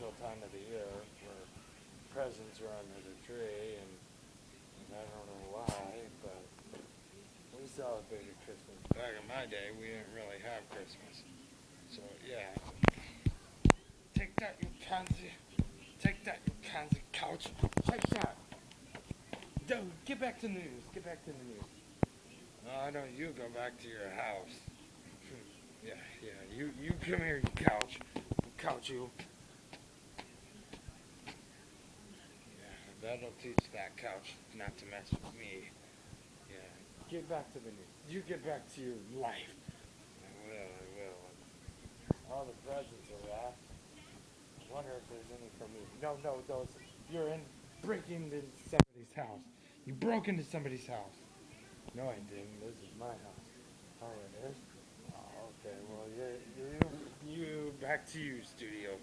special time of the year where presents are under the tree, and I don't know why, but we celebrated Christmas. Back in my day, we didn't really have Christmas. So, yeah. Take that, you pansy. Take that, you pansy couch. Take that. Dude, get back to the news. Get back to the news. No, no, you go back to your house. Yeah, yeah. You come here, you couch. Couch, you. Yeah, that'll teach that couch not to mess with me. Yeah. Get back to the news. You get back to your life. I will, I will. All the presents are wrapped. I wonder if there's any for me. No, no, those. You're in breaking into somebody's house. You broke into somebody's house. No, I didn't. This is my house. Oh, it is? Oh, okay. Well, you back to you, studio.